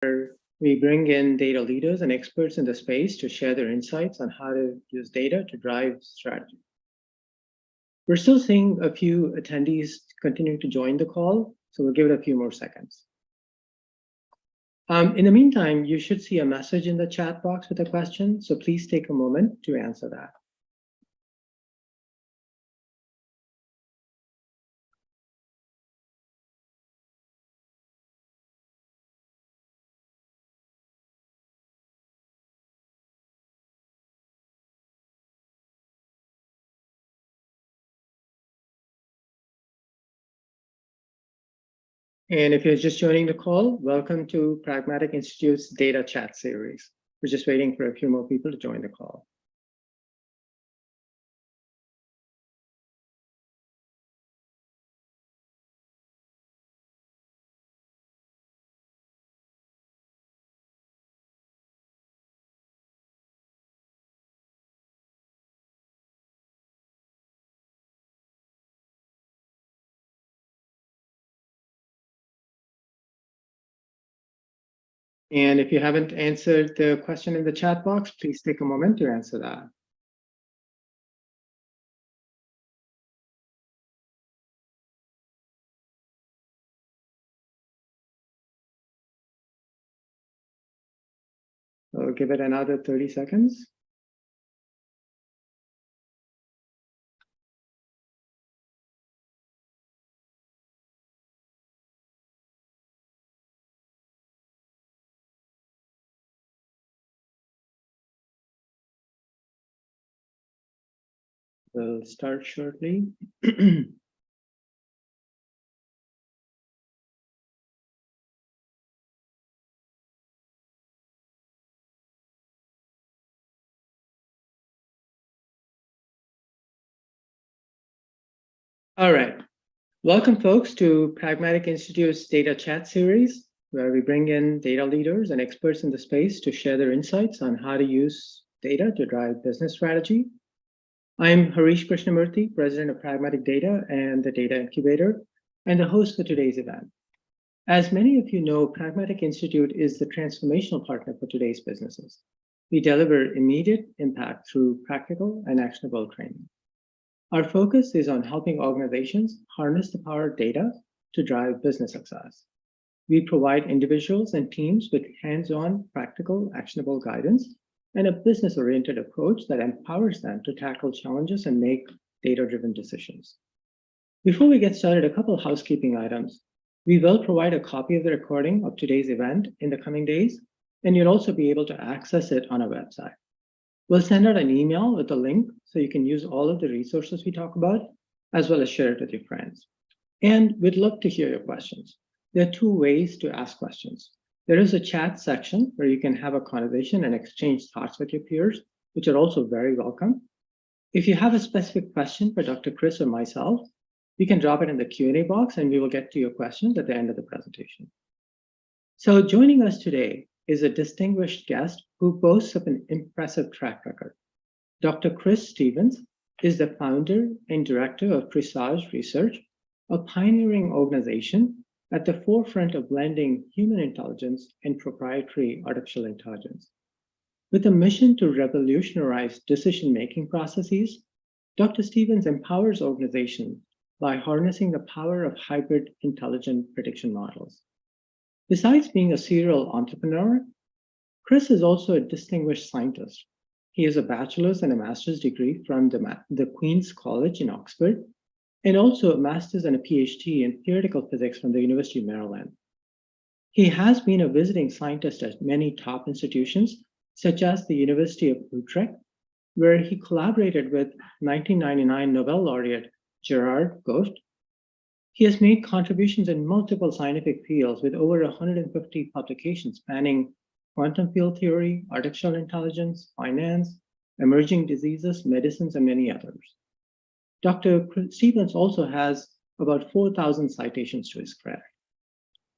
We bring in data leaders and experts in the space to share their insights on how to use data to drive strategy. We're still seeing a few attendees continuing to join the call, so we'll give it a few more seconds. In the meantime, you should see a message in the chat box with a question, so please take a moment to answer that. And if you're just joining the call, welcome to Pragmatic Institute's Data Chat series. We're just waiting for a few more people to join the call. And if you haven't answered the question in the chat box, please take a moment to answer that. So give it another 30 seconds. We'll start shortly. All right. Welcome, folks, to Pragmatic Institute's Data Chat series, where we bring in data leaders and experts in the space to share their insights on how to use data to drive business strategy. I'm Harish Krishnamurthy, President of Pragmatic Data and the Data Incubator, and the host for today's event. As many of you know, Pragmatic Institute is the transformational partner for today's businesses. We deliver immediate impact through practical and actionable training. Our focus is on helping organizations harness the power of data to drive business success. We provide individuals and teams with hands-on, practical, actionable guidance and a business-oriented approach that empowers them to tackle challenges and make data-driven decisions. Before we get started, a couple of housekeeping items. We will provide a copy of the recording of today's event in the coming days, and you'll also be able to access it on our website. We'll send out an email with a link so you can use all of the resources we talk about, as well as share it with your friends. And we'd love to hear your questions. There are two ways to ask questions. There is a chat section where you can have a conversation and exchange thoughts with your peers, which are also very welcome. If you have a specific question for Dr. Chris or myself, you can drop it in the Q&A box and we will get to your questions at the end of the presentation. So joining us today is a distinguished guest who boasts of an impressive track record. Dr. Chris Stevens is the founder and director of Presage Research, a pioneering organization at the forefront of blending human intelligence and proprietary artificial intelligence. With a mission to revolutionize decision-making processes, Dr. Stevens empowers organizations by harnessing the power of hybrid intelligent prediction models. Besides being a serial entrepreneur, Chris is also a distinguished scientist. He has a bachelor's and a master's degree from the Queen's College in Oxford, and also a master's and a PhD in theoretical physics from the University of Maryland. He has been a visiting scientist at many top institutions, such as the University of Utrecht, where he collaborated with 1999 Nobel laureate Gerard Goft. He has made contributions in multiple scientific fields with over 150 publications spanning quantum field theory, artificial intelligence, finance, emerging diseases, medicines, and many others. Dr. Stevens also has about 4,000 citations to his credit.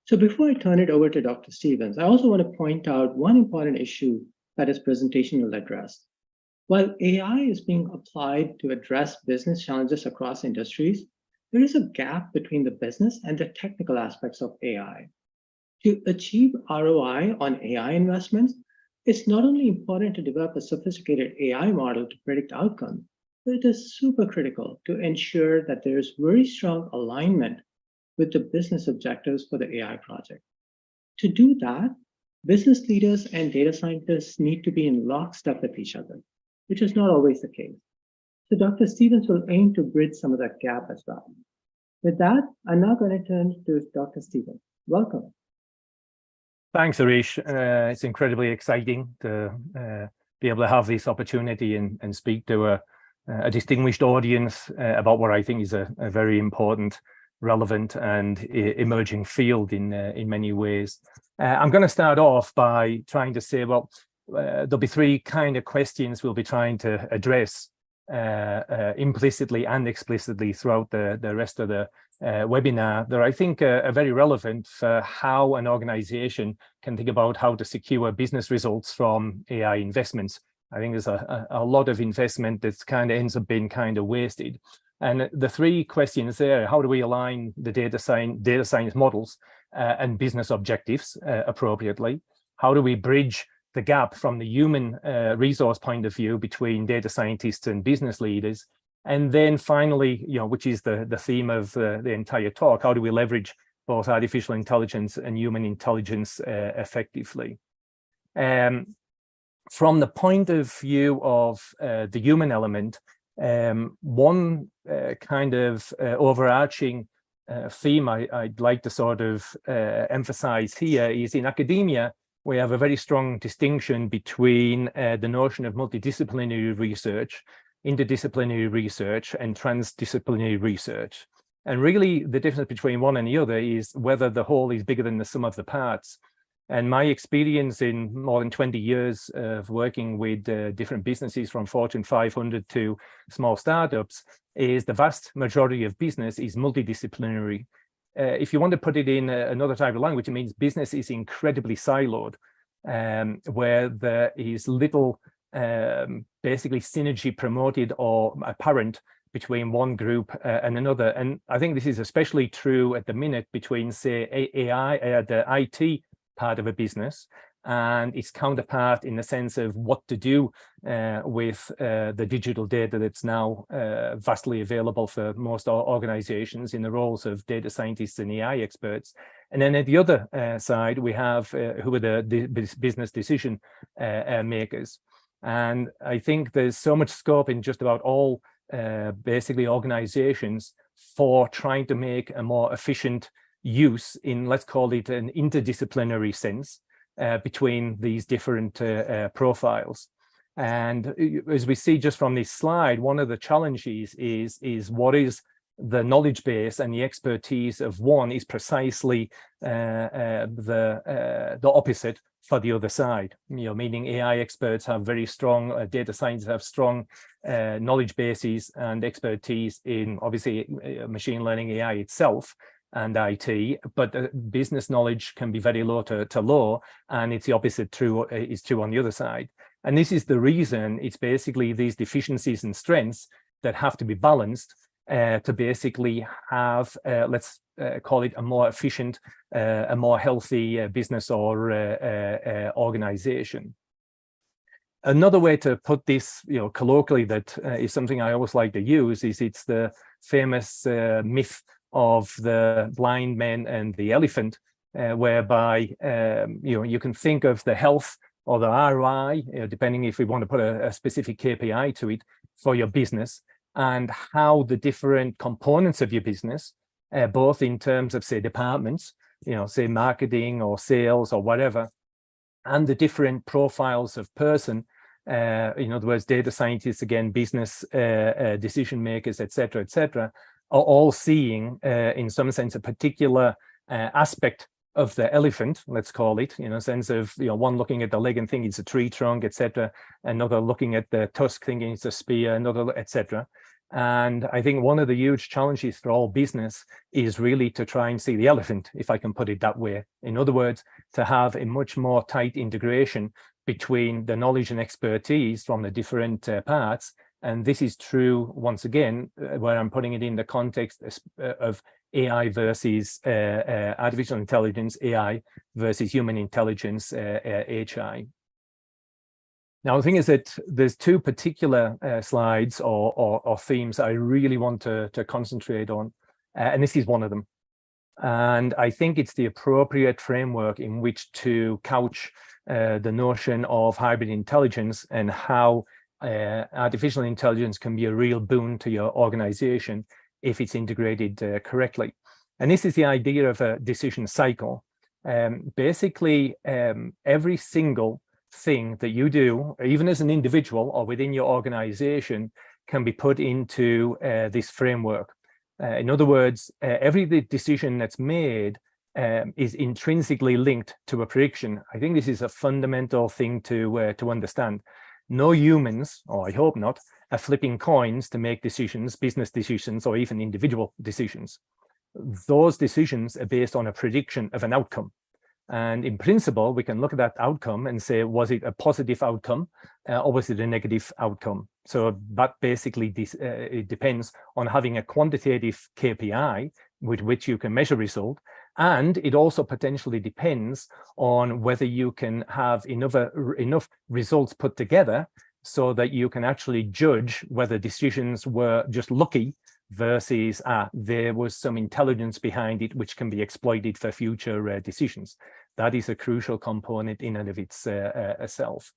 So before I turn it over to Dr. Stevens, I also want to point out one important issue that his presentation will address. While AI is being applied to address business challenges across industries, there is a gap between the business and the technical aspects of AI. To achieve ROI on AI investments, it's not only important to develop a sophisticated AI model to predict outcomes, but it is super critical to ensure that there is very strong alignment with the business objectives for the AI project. To do that, business leaders and data scientists need to be in lockstep with each other, which is not always the case. So Dr. Stevens will aim to bridge some of that gap as well. With that, I'm now going to turn to Dr. Stevens. Welcome. Thanks, Harish. It's incredibly exciting to be able to have this opportunity and speak to a distinguished audience about what I think is a very important, relevant, and emerging field in many ways. I'm going to start off by trying to say, well, there'll be three kind of questions we'll be trying to address implicitly and explicitly throughout the rest of the webinar that I think are very relevant for how an organization can think about how to secure business results from AI investments. I think there's a lot of investment that kind of ends up being kind of wasted. And the three questions there: how do we align the data science models and business objectives appropriately? How do we bridge the gap from the human resource point of view between data scientists and business leaders? And then finally, which is the theme of the entire talk, how do we leverage both artificial intelligence and human intelligence effectively? From the point of view of the human element, one kind of overarching theme I'd like to sort of emphasize here is in academia, we have a very strong distinction between the notion of multidisciplinary research, interdisciplinary research, and transdisciplinary research. And really, the difference between one and the other is whether the whole is bigger than the sum of the parts. And my experience in more than 20 years of working with different businesses from Fortune 500 to small startups is the vast majority of business is multidisciplinary. If you want to put it in another type of language, it means business is incredibly siloed, where there is little basically synergy promoted or apparent between one group and another. And I think this is especially true at the minute between, say, AI, the IT part of a business, and its counterpart in the sense of what to do with the digital data that's now vastly available for most organizations in the roles of data scientists and AI experts. And then at the other side, we have who are the business decision makers. And I think there's so much scope in just about all basically organizations for trying to make a more efficient use in, let's call it, an interdisciplinary sense between these different profiles. And as we see just from this slide, one of the challenges is what is the knowledge base and the expertise of one is precisely the opposite for the other side. Meaning AI experts have very strong, data scientists have strong knowledge bases and expertise in obviously machine learning, AI itself, and IT, but business knowledge can be very low to low, and it's the opposite is true on the other side. And this is the reason it's basically these deficiencies and strengths that have to be balanced to basically have, let's call it a more efficient, a more healthy business or organization. Another way to put this, colloquially, that is something I always like to use, is it's the famous myth of the blind man and the elephant, whereby you can think of the health or the ROI, depending if we want to put a specific KPI to it for your business, and how the different components of your business, both in terms of, say, departments, say marketing or sales or whatever, and the different profiles of person, in other words, data scientists, again, business decision makers, et cetera, are all seeing, in some sense, a particular aspect of the elephant, let's call it, in a sense of, one looking at the leg and thinking it's a tree trunk, etc., another looking at the tusk thinking it's a spear, another, etc. And I think one of the huge challenges for all business is really to try and see the elephant, if I can put it that way. In other words, to have a much more tight integration between the knowledge and expertise from the different parts. And this is true, once again, where I'm putting it in the context of AI versus artificial intelligence, AI versus human intelligence, HI. Now, the thing is that there's two particular slides or themes I really want to concentrate on, and this is one of them. And I think it's the appropriate framework in which to couch the notion of hybrid intelligence and how artificial intelligence can be a real boon to your organization if it's integrated correctly. And this is the idea of a decision cycle. Basically, every single thing that you do, even as an individual or within your organization, can be put into this framework. In other words, every decision that's made is intrinsically linked to a prediction. I think this is a fundamental thing to understand. No humans, or I hope not, are flipping coins to make decisions, business decisions, or even individual decisions. Those decisions are based on a prediction of an outcome. And in principle, we can look at that outcome and say, was it a positive outcome or was it a negative outcome? So that basically it depends on having a quantitative KPI with which you can measure result. And it also potentially depends on whether you can have enough results put together so that you can actually judge whether decisions were just lucky versus there was some intelligence behind it which can be exploited for future decisions. That is a crucial component in and of itself.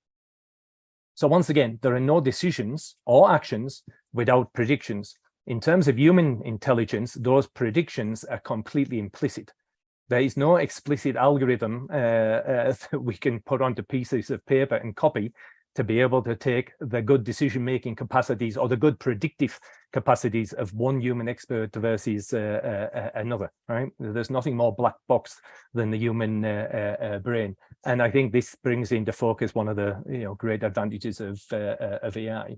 So once again, there are no decisions or actions without predictions. In terms of human intelligence, those predictions are completely implicit. There is no explicit algorithm that we can put onto pieces of paper and copy to be able to take the good decision-making capacities or the good predictive capacities of one human expert versus another, right? There's nothing more black box than the human brain. And I think this brings into focus one of the great advantages of AI.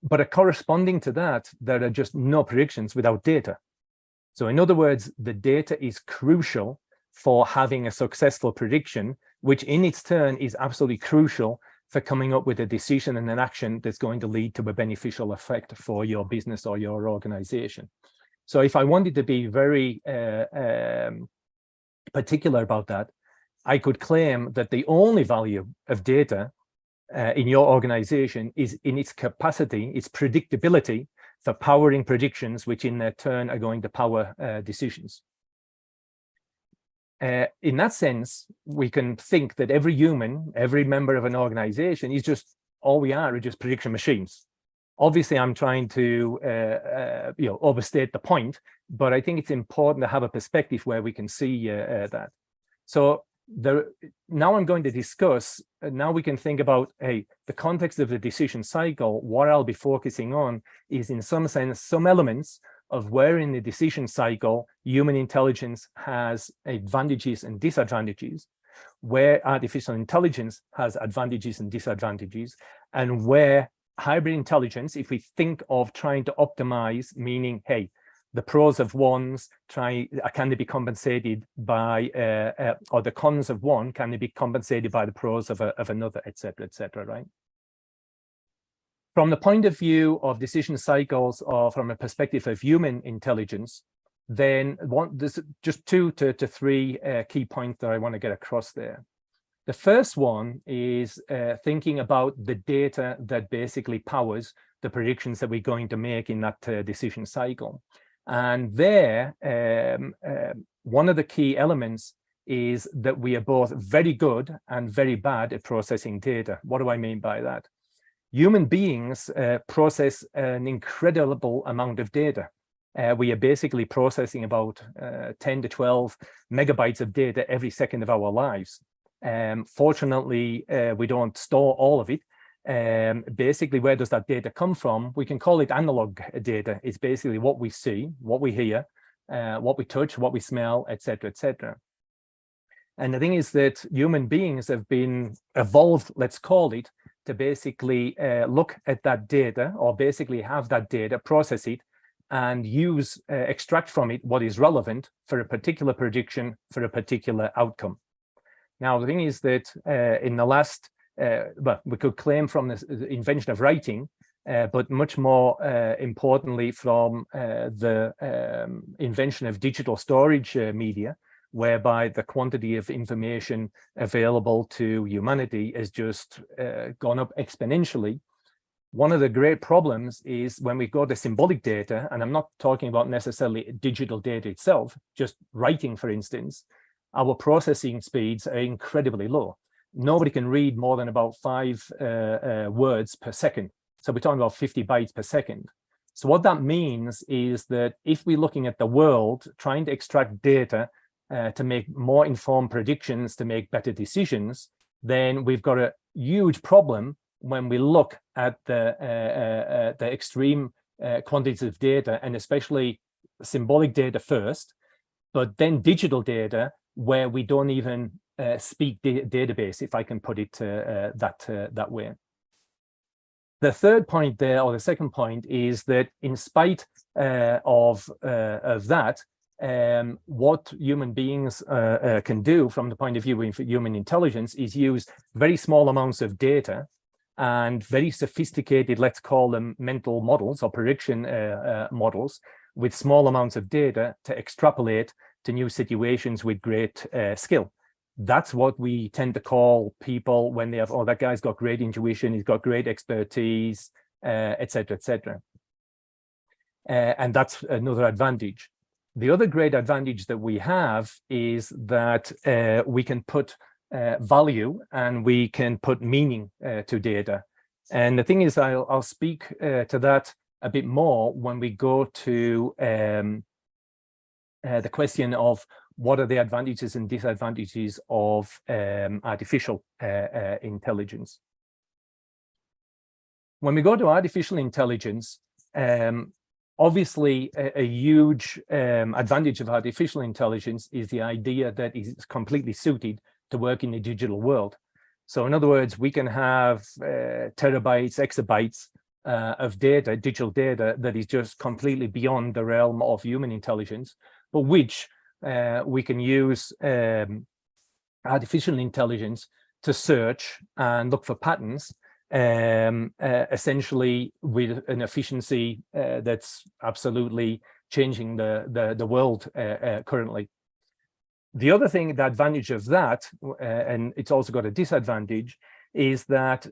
But corresponding to that, there are just no predictions without data. So in other words, the data is crucial for having a successful prediction, which in its turn is absolutely crucial for coming up with a decision and an action that's going to lead to a beneficial effect for your business or your organization. So if I wanted to be very particular about that, I could claim that the only value of data in your organization is in its capacity, its predictability for powering predictions, which in their turn are going to power decisions. In that sense, we can think that every human, every member of an organization is just, all we are just prediction machines. Obviously, I'm trying to overstate the point, but I think it's important to have a perspective where we can see that. So now I'm going to discuss, now we can think about, the context of the decision cycle. What I'll be focusing on is, in some sense, some elements of where in the decision cycle human intelligence has advantages and disadvantages, where artificial intelligence has advantages and disadvantages, and where hybrid intelligence, if we think of trying to optimize, meaning, the pros of ones can they be compensated by, or the cons of one, can they be compensated by the pros of another, etc., right? From the point of view of decision cycles, or from a perspective of human intelligence, then there's just 2 to 3 key points that I want to get across there. The first one is thinking about the data that basically powers the predictions that we're going to make in that decision cycle. And there, one of the key elements is that we are both very good and very bad at processing data. What do I mean by that? Human beings process an incredible amount of data. We are basically processing about 10 to 12 megabytes of data every second of our lives. Fortunately, we don't store all of it. Basically, where does that data come from? We can call it analog data. It's basically what we see, what we hear, what we touch, what we smell, etc., etc. And the thing is that human beings have been evolved, let's call it, to basically look at that data, or basically have that data, process it, and extract from it what is relevant for a particular prediction, for a particular outcome. Now, the thing is that in the last, we could claim from the invention of writing, but much more importantly from the invention of digital storage media, whereby the quantity of information available to humanity has just gone up exponentially. One of the great problems is when we go to symbolic data, and I'm not talking about necessarily digital data itself, just writing, for instance, our processing speeds are incredibly low. Nobody can read more than about 5 words per second. So we're talking about 50 bytes per second. So what that means is that if we're looking at the world, trying to extract data to make more informed predictions, to make better decisions, then we've got a huge problem when we look at the extreme quantities of data, and especially symbolic data first, but then digital data where we don't even speak database, if I can put it that way. The third point there, or the second point, is that in spite of that, what human beings can do from the point of view of human intelligence is use very small amounts of data and very sophisticated, let's call them mental models or prediction models with small amounts of data to extrapolate to new situations with great skill. That's what we tend to call people when they have, oh, that guy's got great intuition, he's got great expertise, et cetera, et cetera. And that's another advantage. The other great advantage that we have is that we can put value and we can put meaning to data. And the thing is, I'll speak to that a bit more when we go to the question of what are the advantages and disadvantages of artificial intelligence. When we go to artificial intelligence, obviously a huge advantage of artificial intelligence is the idea that it's completely suited to work in the digital world. So in other words, we can have terabytes, exabytes of data, digital data, that is just completely beyond the realm of human intelligence, but which we can use artificial intelligence to search and look for patterns, essentially with an efficiency that's absolutely changing the world currently. The other thing, the advantage of that, and it's also got a disadvantage, is that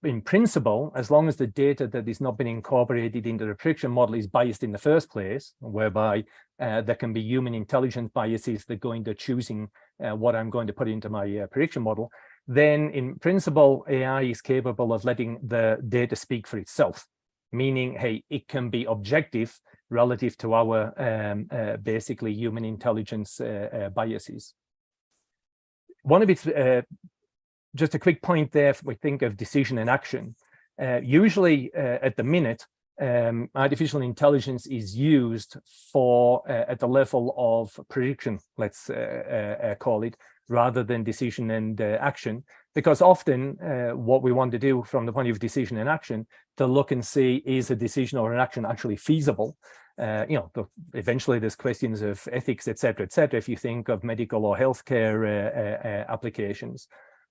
in principle, as long as the data that is not been incorporated into the prediction model is biased in the first place, whereby there can be human intelligence biases that go into choosing what I'm going to put into my prediction model, then in principle, AI is capable of letting the data speak for itself, meaning, hey, it can be objective relative to our basically human intelligence biases. One of its, just a quick point there, if we think of decision and action, usually at the minute, artificial intelligence is used for at the level of prediction, let's call it, rather than decision and action, because often what we want to do from the point of view of decision and action, to look and see, is a decision or an action actually feasible? Eventually there's questions of ethics, et cetera, if you think of medical or healthcare applications.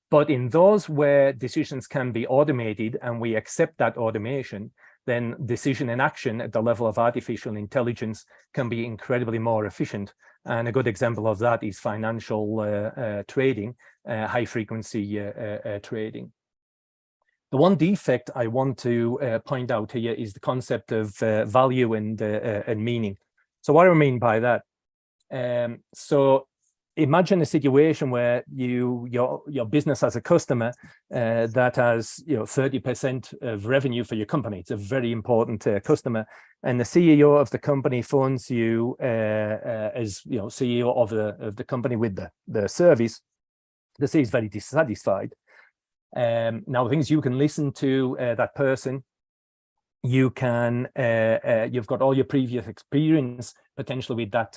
But in those where decisions can be automated and we accept that automation, then decision and action at the level of artificial intelligence can be incredibly more efficient. And a good example of that is financial trading, high frequency trading. The one defect I want to point out here is the concept of value and meaning. So what do I mean by that? So imagine a situation where your business has a customer that has 30% of revenue for your company. It's a very important customer, and the CEO of the company phones you as CEO of the company with the service. The CEO is very dissatisfied. Now the things, you can listen to that person. You can you've got all your previous experience potentially with that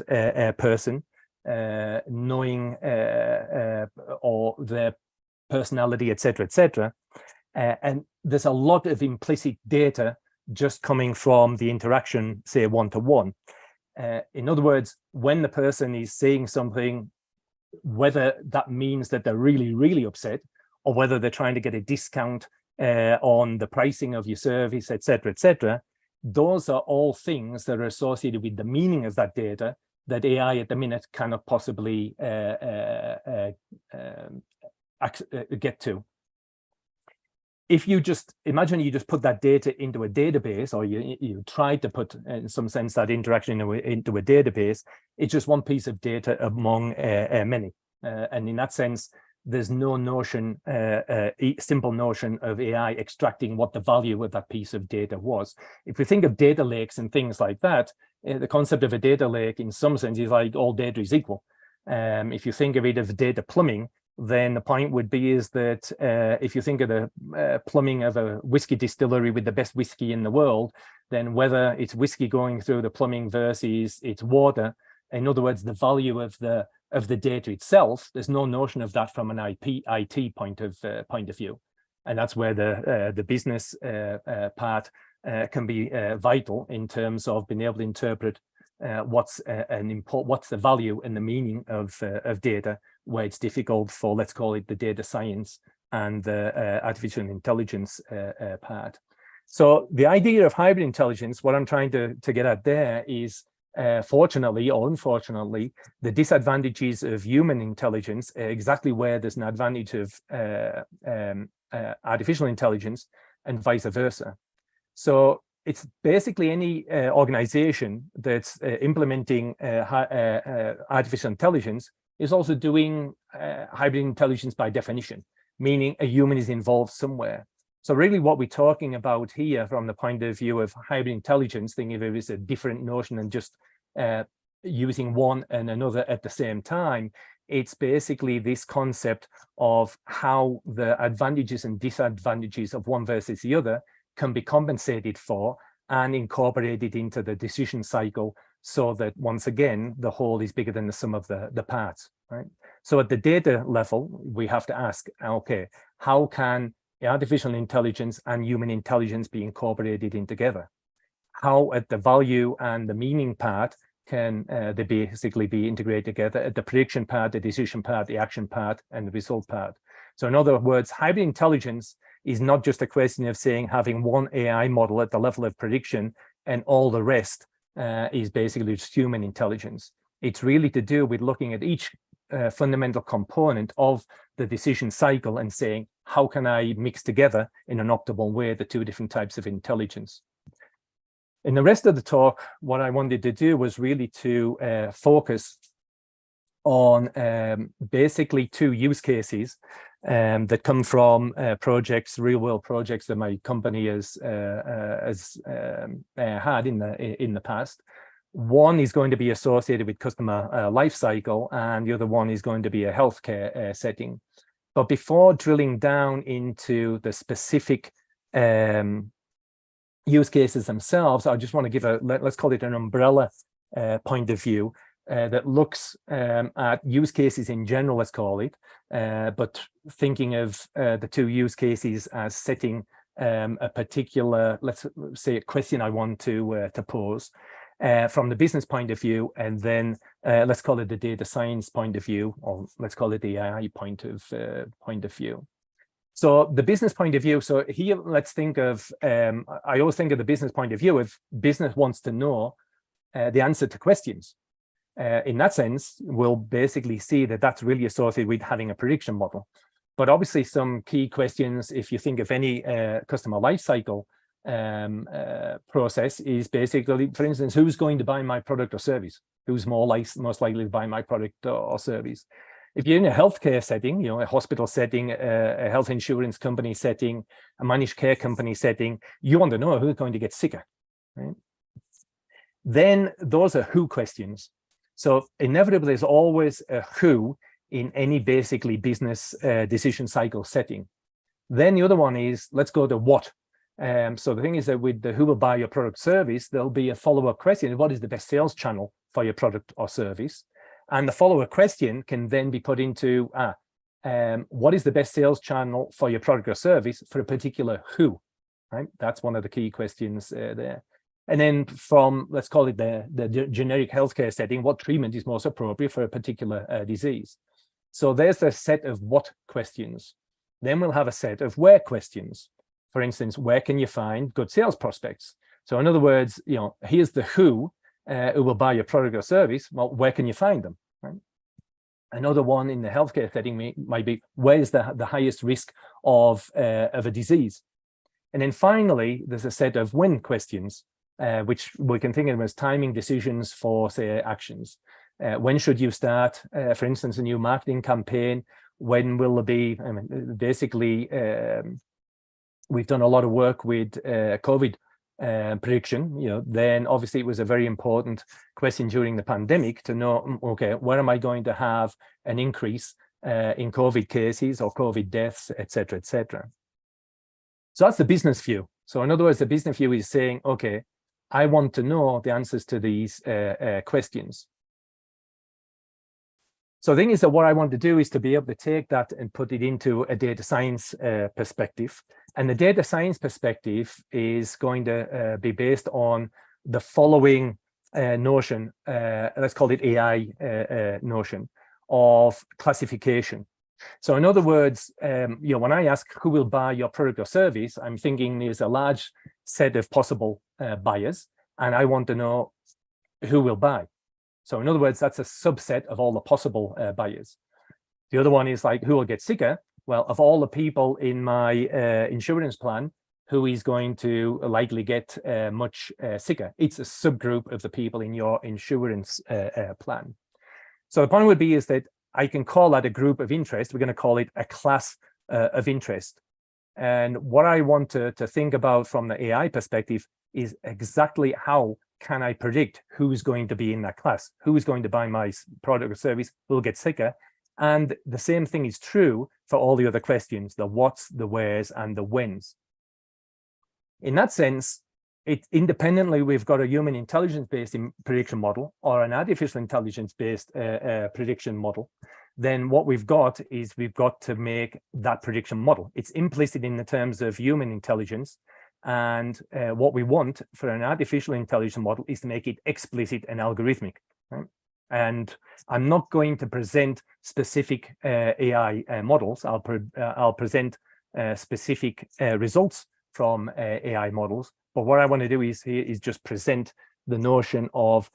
person. Knowing or their personality, etc., and there's a lot of implicit data just coming from the interaction, say one-to-one. In other words, when the person is saying something, whether that means that they're really, really upset, or whether they're trying to get a discount on the pricing of your service, etc., etc. Those are all things that are associated with the meaning of that data that AI at the minute cannot possibly get to. If you just imagine you just put that data into a database, or you tried to put, in some sense, that interaction into a database, it's just one piece of data among many. And in that sense, there's no notion, simple notion of AI extracting what the value of that piece of data was. If we think of data lakes and things like that, the concept of a data lake in some sense is like all data is equal. If you think of it as data plumbing, then the point would be is that if you think of the plumbing of a whiskey distillery with the best whiskey in the world, then whether it's whiskey going through the plumbing versus it's water, in other words, the value of the data itself, there's no notion of that from an IT point of view, and that's where the business part can be vital in terms of being able to interpret what's the value and the meaning of data, where it's difficult for, let's call it, the data science and the artificial intelligence part. So the idea of hybrid intelligence, what I'm trying to get at there is, fortunately or unfortunately, the disadvantages of human intelligence are exactly where there's an advantage of artificial intelligence, and vice versa. So it's basically any organization that's implementing artificial intelligence is also doing hybrid intelligence by definition, meaning a human is involved somewhere. So really what we're talking about here from the point of view of hybrid intelligence, thinking of it as a different notion than just using one and another at the same time. It's basically this concept of how the advantages and disadvantages of one versus the other can be compensated for and incorporated into the decision cycle, so that once again, the whole is bigger than the sum of the parts, right? So at the data level, we have to ask, okay, how can artificial intelligence and human intelligence be incorporated in together? How at the value and the meaning part can they basically be integrated together at the prediction part, the decision part, the action part, and the result part? So in other words, hybrid intelligence is not just a question of saying having one AI model at the level of prediction and all the rest is basically just human intelligence. It's really to do with looking at each fundamental component of the decision cycle and saying, how can I mix together in an optimal way the two different types of intelligence? In the rest of the talk, what I wanted to do was really to focus on basically two use cases that come from projects, real-world projects that my company has had in the past. One is going to be associated with customer life cycle, and the other one is going to be a healthcare setting. But before drilling down into the specific use cases themselves, I just want to give let's call it an umbrella point of view that looks at use cases in general, let's call it, but thinking of the two use cases as setting a particular, let's say, a question I want to pose from the business point of view, and then let's call it the data science point of view, or let's call it the AI point of view. So the business point of view, so here let's think of, I always think of the business point of view if business wants to know the answer to questions. In that sense, we'll basically see that that's really associated with having a prediction model. But obviously some key questions, if you think of any customer lifecycle process, is basically, for instance, who's going to buy my product or service? Who's most likely to buy my product or service? If you're in a healthcare setting, a hospital setting, a health insurance company setting, a managed care company setting, you want to know who's going to get sicker, right? Then those are who questions. So inevitably, there's always a who in any basically business decision cycle setting. Then the other one is, let's go to what. So the thing is that with the who will buy your product service, there'll be a follow-up question. What is the best sales channel for your product or service? And the follow-up question can then be put into, what is the best sales channel for your product or service for a particular who, right? That's one of the key questions there. And then from, let's call it the generic healthcare setting, what treatment is most appropriate for a particular disease? So there's a set of what questions. Then we'll have a set of where questions. For instance, where can you find good sales prospects? So in other words, here's the who will buy your product or service. Well, where can you find them? Right? Another one in the healthcare setting might be, where's the highest risk of a disease? And then finally, there's a set of when questions, which we can think of as timing decisions for, say, actions. When should you start, for instance, a new marketing campaign? When will there be, basically, we've done a lot of work with COVID prediction, then obviously it was a very important question during the pandemic to know, okay, where am I going to have an increase in COVID cases or COVID deaths, et cetera, et cetera. So that's the business view. So in other words, the business view is saying, okay, I want to know the answers to these questions. So the thing is that what I want to do is to be able to take that and put it into a data science perspective. And the data science perspective is going to be based on the following notion, let's call it AI notion of classification. So in other words, when I ask who will buy your product or service, I'm thinking there's a large set of possible buyers, and I want to know who will buy. So in other words, that's a subset of all the possible buyers. The other one is like, who will get sicker? Well, of all the people in my insurance plan, who is going to likely get much sicker? It's a subgroup of the people in your insurance plan. So the point would be is that I can call that a group of interest. We're going to call it a class of interest. And what I want to think about from the AI perspective is exactly how can I predict who's going to be in that class, who's going to buy my product or service, who will get sicker. And the same thing is true for all the other questions, the what's, the where's, and the when's. In that sense, independently, we've got a human intelligence-based prediction model or an artificial intelligence-based prediction model. Then what we've got is we've got to make that prediction model. It's implicit in the terms of human intelligence. And what we want for an artificial intelligence model is to make it explicit and algorithmic. Right? And I'm not going to present specific AI models. I'll present specific results from AI models. But what I want to do is just present the notion of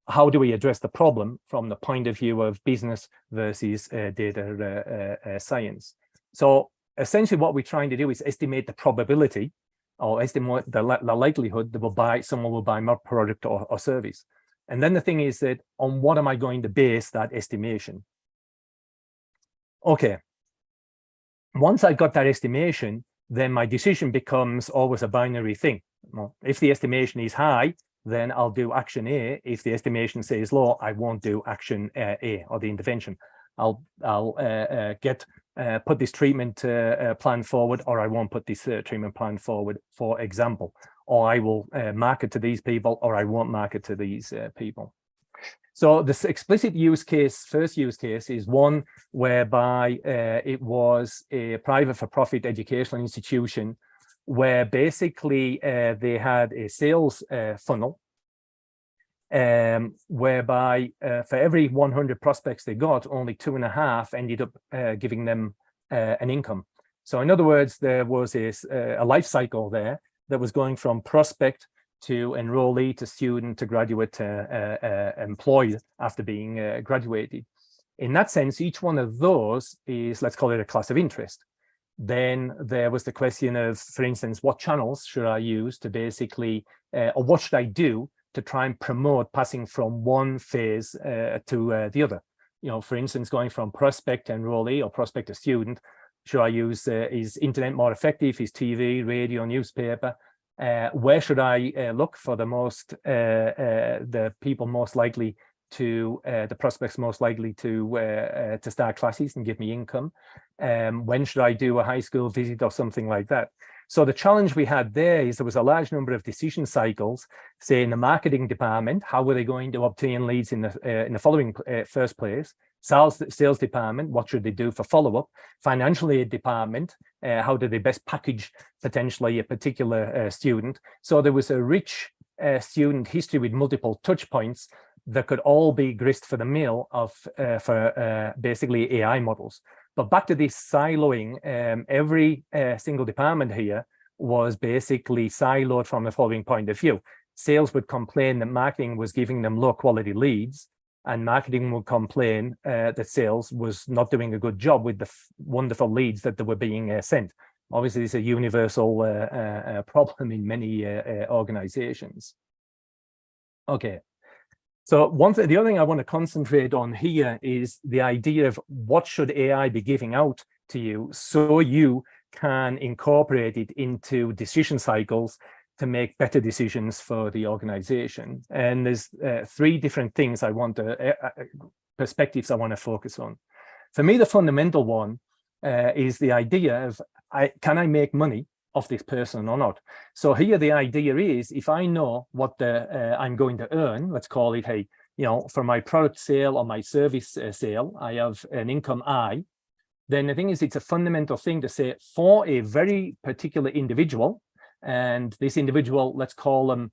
how do we address the problem from the point of view of business versus data science. So essentially what we're trying to do is estimate the probability or estimate the likelihood that someone will buy my product or service. And then the thing is that on what am I going to base that estimation? Okay, once I've got that estimation, then my decision becomes always a binary thing. Well, if the estimation is high, then I'll do action A. If the estimation says low, I won't do action A or the intervention. I'll put this treatment plan forward, or I won't put this treatment plan forward, for example. Or I will market to these people, or I won't market to these people. So this explicit use case, first use case, is one whereby it was a private for-profit educational institution where basically they had a sales funnel whereby for every 100 prospects they got, only 2.5 ended up giving them an income. So in other words, there was a life cycle there that was going from prospect to enrollee to student to graduate to employed after being graduated. In that sense, each one of those is, let's call it a class of interest. Then there was the question of, for instance, what channels should I use to basically, or what should I do to try and promote passing from one phase to the other? For instance, going from prospect to enrollee or prospect to student, should I use, is internet more effective? Is TV, radio, newspaper? Where should I look for the people most likely to, the prospects most likely to start classes and give me income? When should I do a high school visit or something like that? So the challenge we had there is there was a large number of decision cycles, say in the marketing department, how were they going to obtain leads in the following first place? Sales department, what should they do for follow-up? Financial aid department, how do they best package potentially a particular student? So there was a rich student history with multiple touch points that could all be grist for the mill of for basically AI models. But back to this siloing, every single department here was basically siloed from the following point of view. Sales would complain that marketing was giving them low quality leads, and marketing would complain that sales was not doing a good job with the wonderful leads that they were being sent. Obviously, it's a universal problem in many organizations. Okay. So the other thing I want to concentrate on here is the idea of what should AI be giving out to you so you can incorporate it into decision cycles to make better decisions for the organization. And there's three different things I want to, perspectives I want to focus on. For me, the fundamental one is the idea of, can I make money off this person or not? So here the idea is, if I know what I'm going to earn, let's call it, hey, for my product sale or my service sale, I have an income I, then the thing is, it's a fundamental thing to say for a very particular individual, and this individual, let's call them,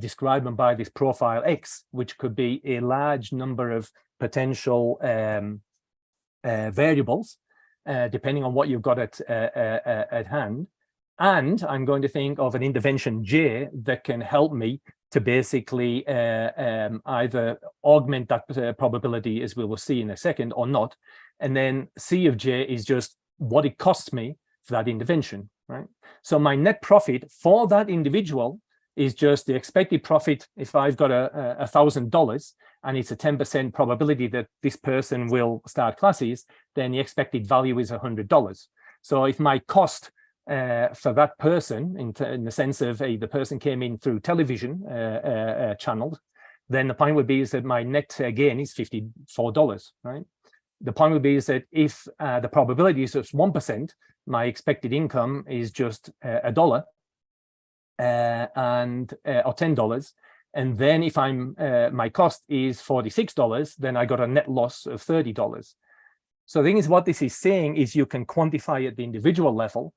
describe them by this profile X, which could be a large number of potential variables, depending on what you've got at hand. And I'm going to think of an intervention J that can help me to basically either augment that probability, as we will see in a second, or not. And then C of J is just what it costs me for that intervention, right? So my net profit for that individual is just the expected profit. If I've got $1,000 and it's a 10% probability that this person will start classes, then the expected value is $100. So if my cost for that person, in the sense of the person came in through television channels, then the point would be is that my net gain is $54, right? The point would be is that if the probability is just 1%, my expected income is just $1 or $10. And then if my cost is $46, then I got a net loss of $30. So the thing is, what this is saying is you can quantify at the individual level,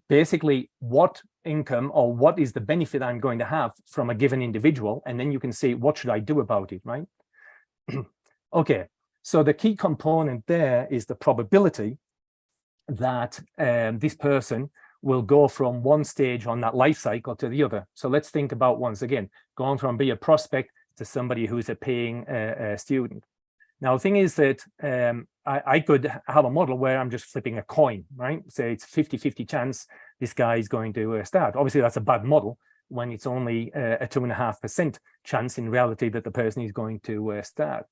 basically what income or what is the benefit I'm going to have from a given individual, and then you can say, what should I do about it, right? Okay, so the key component there is the probability that this person will go from one stage on that life cycle to the other. So let's think about, once again, going from be a prospect to somebody who's a paying student. Now, the thing is that I could have a model where I'm just flipping a coin, right? Say it's 50-50 chance this guy is going to start. Obviously, that's a bad model when it's only a 2.5% chance in reality that the person is going to start.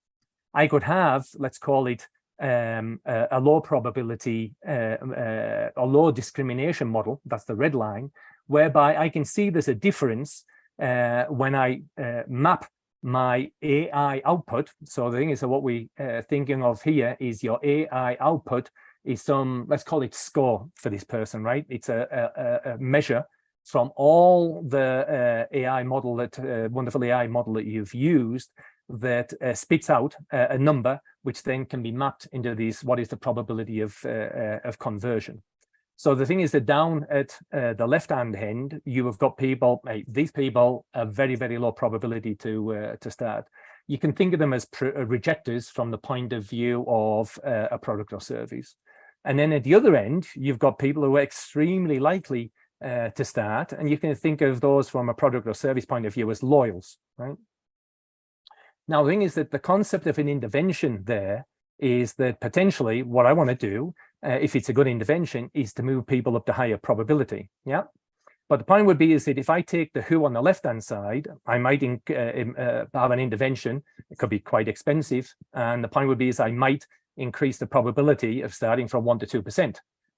I could have, let's call it, a low probability, a low discrimination model, that's the red line, whereby I can see there's a difference when I map my AI output. So the thing is, what we thinking of here is your AI output is some, let's call it score for this person, right? It's a measure from all the AI model, that wonderful AI model that you've used, that spits out a number, which then can be mapped into these, what is the probability of conversion. So the thing is that down at the left-hand end, you have got people, these people are very, very low probability to start. You can think of them as rejectors from the point of view of a product or service. And then at the other end, you've got people who are extremely likely to start, and you can think of those from a product or service point of view as loyals, right? Now, the thing is that the concept of an intervention there is that potentially what I want to do, if it's a good intervention, is to move people up to higher probability. Yeah. But the point would be is that if I take the who on the left-hand side, I might have an intervention. It could be quite expensive. And the point would be is I might increase the probability of starting from 1 to 2%.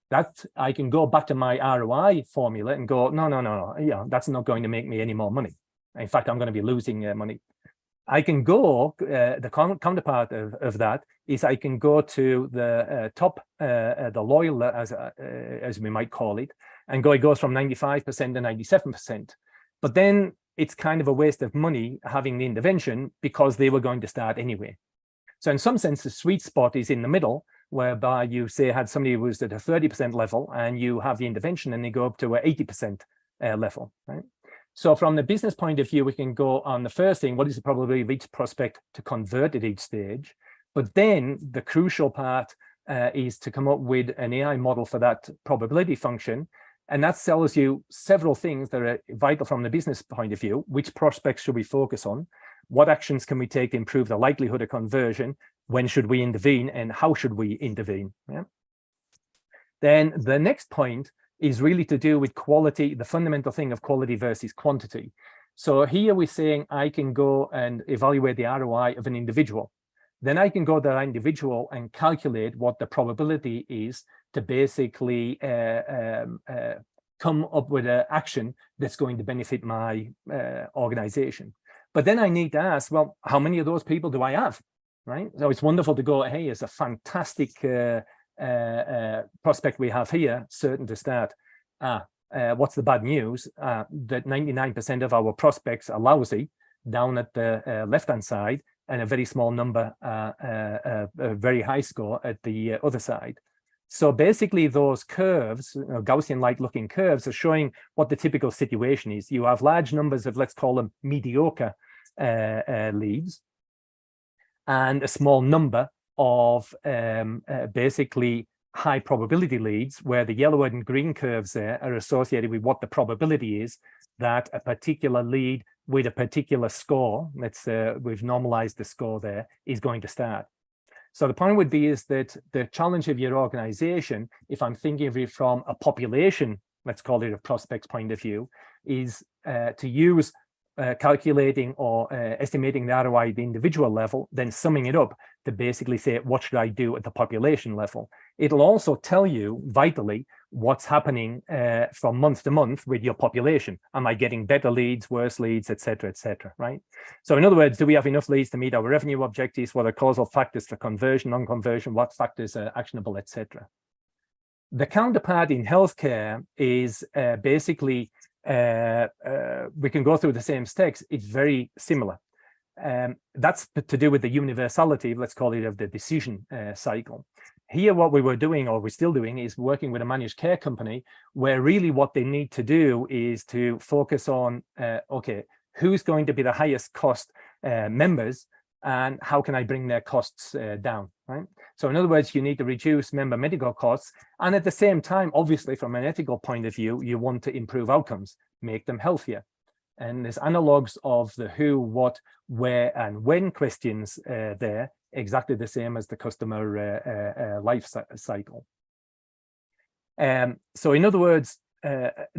That I can go back to my ROI formula and go, no. Yeah, that's not going to make me any more money. In fact, I'm going to be losing money. I can go, the counterpart of that is I can go to the top, the loyal, as we might call it, and it goes from 95% to 97%. But then it's kind of a waste of money having the intervention because they were going to start anyway. So in some sense, the sweet spot is in the middle, whereby you say had somebody who was at a 30% level and you have the intervention and they go up to an 80% level, right? So from the business point of view, we can go on the first thing, what is the probability of each prospect to convert at each stage? But then the crucial part is to come up with an AI model for that probability function. And that tells you several things that are vital from the business point of view. Which prospects should we focus on? What actions can we take to improve the likelihood of conversion? When should we intervene, and how should we intervene? Yeah. Then the next point is really to do with quality, the fundamental thing of quality versus quantity. So here we're saying I can go and evaluate the ROI of an individual. Then I can go to that individual and calculate what the probability is to basically come up with an action that's going to benefit my organization. But then I need to ask, well, how many of those people do I have? Right? So it's wonderful to go, hey, it's a fantastic prospect we have here, certain to start. What's the bad news? That 99% of our prospects are lousy down at the left-hand side, and a very small number, a very high score at the other side. So basically those curves, Gaussian-like looking curves, are showing what the typical situation is. You have large numbers of, let's call them mediocre leads, and a small number of basically high probability leads, where the yellow and green curves there are associated with what the probability is that a particular lead with a particular score, we've normalized the score there, is going to start. So the point would be is that the challenge of your organization, if I'm thinking of it from a population, let's call it a prospects point of view, is to use calculating or estimating the ROI at the individual level, then summing it up to basically say, what should I do at the population level? It'll also tell you vitally what's happening from month to month with your population. Am I getting better leads, worse leads, et cetera, right? So in other words, do we have enough leads to meet our revenue objectives? What are causal factors for conversion, non-conversion? What factors are actionable, et cetera? The counterpart in healthcare is basically, we can go through the same steps. It's very similar. That's to do with the universality, let's call it, of the decision cycle. Here, what we were doing, or we're still doing, is working with a managed care company, where really what they need to do is to focus on, okay, who's going to be the highest cost members, and how can I bring their costs down, right? So in other words, you need to reduce member medical costs, and at the same time, obviously, from an ethical point of view, you want to improve outcomes, make them healthier. And there's analogs of the who, what, where, and when questions there, exactly the same as the customer life cycle. So in other words,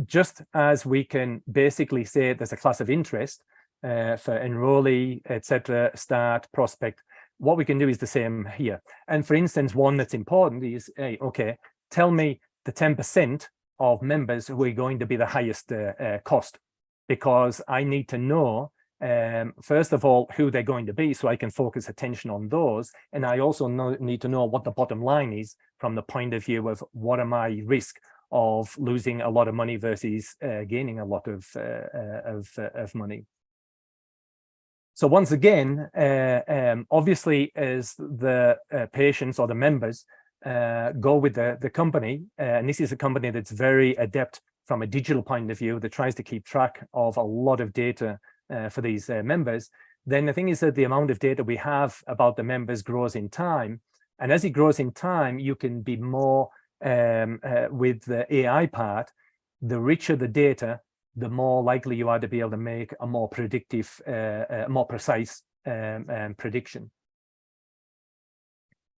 just as we can basically say there's a class of interest for enrollee, etc., start, prospect, what we can do is the same here. And for instance, one that's important is, hey, okay, tell me the 10% of members who are going to be the highest cost, because I need to know, first of all, who they're going to be, so I can focus attention on those. And I also need to know what the bottom line is from the point of view of what are my risk of losing a lot of money versus gaining a lot of money. So once again, obviously, as the patients or the members go with the company, and this is a company that's very adept from a digital point of view, that tries to keep track of a lot of data for these members, then the thing is that the amount of data we have about the members grows in time. And as it grows in time, you can be more, with the AI part, the richer the data, the more likely you are to be able to make a more predictive, more precise prediction.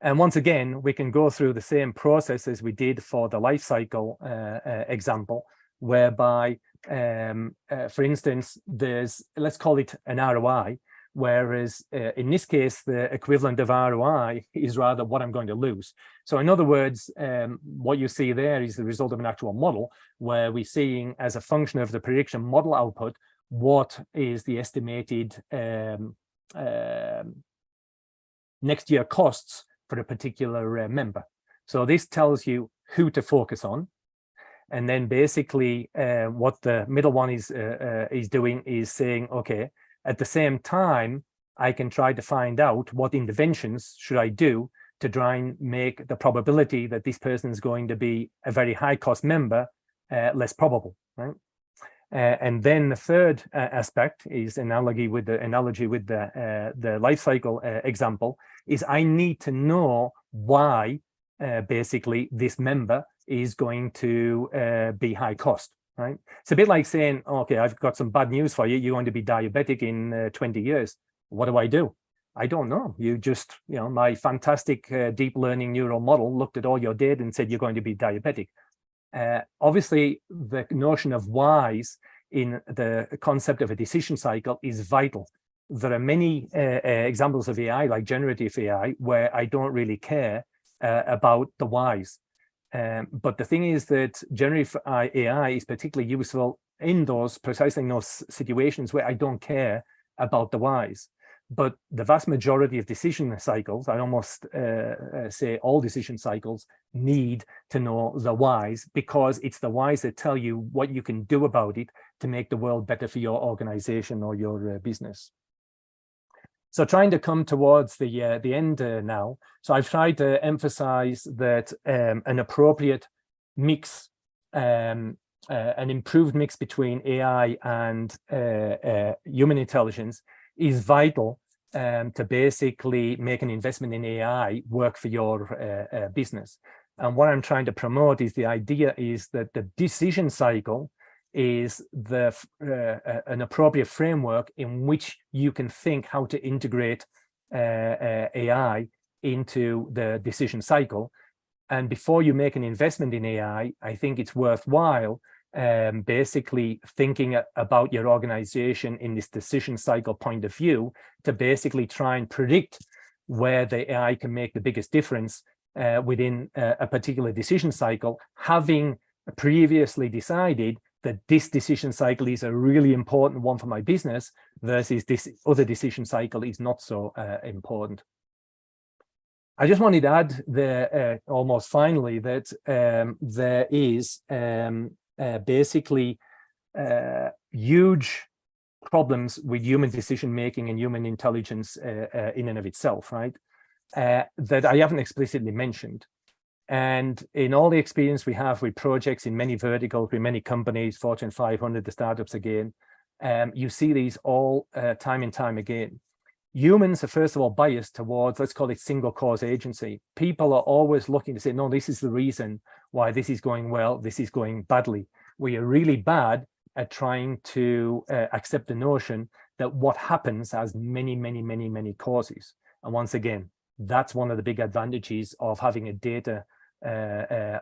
And once again, we can go through the same process as we did for the life cycle example, whereby, for instance, there's, let's call it an ROI, whereas in this case, the equivalent of ROI is rather what I'm going to lose. So in other words, what you see there is the result of an actual model, where we're seeing, as a function of the prediction model output, what is the estimated next year costs for a particular member. So this tells you who to focus on. And then basically what the middle one is doing is saying, okay, at the same time, I can try to find out what interventions should I do to try and make the probability that this person is going to be a very high cost member less probable, right? And then the third aspect is analogy with the life cycle example, is I need to know why basically this member is going to be high cost, right? It's a bit like saying, okay, I've got some bad news for you. You're going to be diabetic in 20 years. What do? I don't know. You just, my fantastic deep learning neural model looked at all your data and said you're going to be diabetic. Obviously, the notion of whys in the concept of a decision cycle is vital. There are many examples of AI, like generative AI, where I don't really care about the whys. But the thing is that generative AI is particularly useful in precisely in those situations where I don't care about the whys. But the vast majority of decision cycles, I almost say all decision cycles, need to know the whys, because it's the whys that tell you what you can do about it to make the world better for your organization or your business. So trying to come towards the end now. So I've tried to emphasize that an appropriate mix, an improved mix between AI and human intelligence is vital to basically make an investment in AI work for your business. And what I'm trying to promote is the idea is that the decision cycle is an appropriate framework in which you can think how to integrate AI into the decision cycle. And before you make an investment in AI, I think it's worthwhile basically thinking about your organization in this decision cycle point of view to basically try and predict where the AI can make the biggest difference within a particular decision cycle, having previously decided that this decision cycle is a really important one for my business versus this other decision cycle is not so important. I just wanted to add there almost finally that there is basically huge problems with human decision making and human intelligence in and of itself, right? That I haven't explicitly mentioned. And in all the experience we have with projects in many verticals, with many companies, Fortune 500, the startups again, you see these all time and time again. Humans are first of all biased towards, let's call it single cause agency. People are always looking to say, no, this is the reason why this is going well, this is going badly. We are really bad at trying to accept the notion that what happens has many, many, many, many causes. And once again, that's one of the big advantages of having a data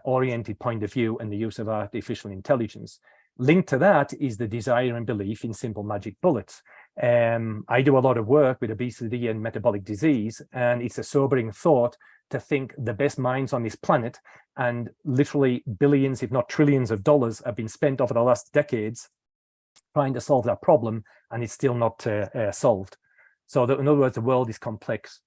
oriented point of view and the use of artificial intelligence. Linked to that is the desire and belief in simple magic bullets. I do a lot of work with obesity and metabolic disease, and it's a sobering thought to think the best minds on this planet, and literally billions, if not trillions of dollars have been spent over the last decades trying to solve that problem, and it's still not solved. So in other words, the world is complex.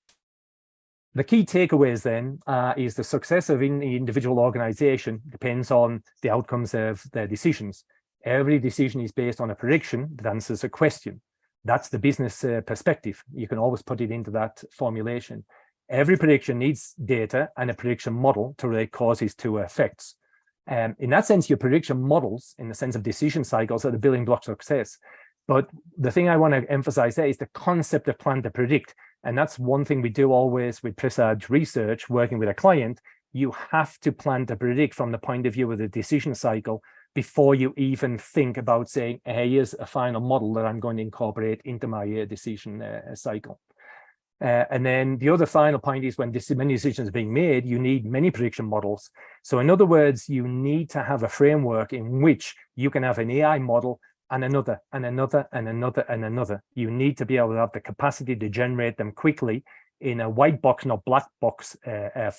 The key takeaways then is the success of the individual organization depends on the outcomes of their decisions. Every decision is based on a prediction that answers a question. That's the business perspective. You can always put it into that formulation. Every prediction needs data and a prediction model to relate causes to effects. In that sense, your prediction models, in the sense of decision cycles, are the building blocks of success. But the thing I want to emphasize there is the concept of plan to predict. And that's one thing we do always with Presage research, working with a client. You have to plan to predict from the point of view of the decision cycle before you even think about saying, hey, here's a final model that I'm going to incorporate into my decision cycle. And then the other final point is when many decisions are being made, you need many prediction models. So in other words, you need to have a framework in which you can have an AI model and another, and another, and another, and another. You need to be able to have the capacity to generate them quickly in a white box, not black box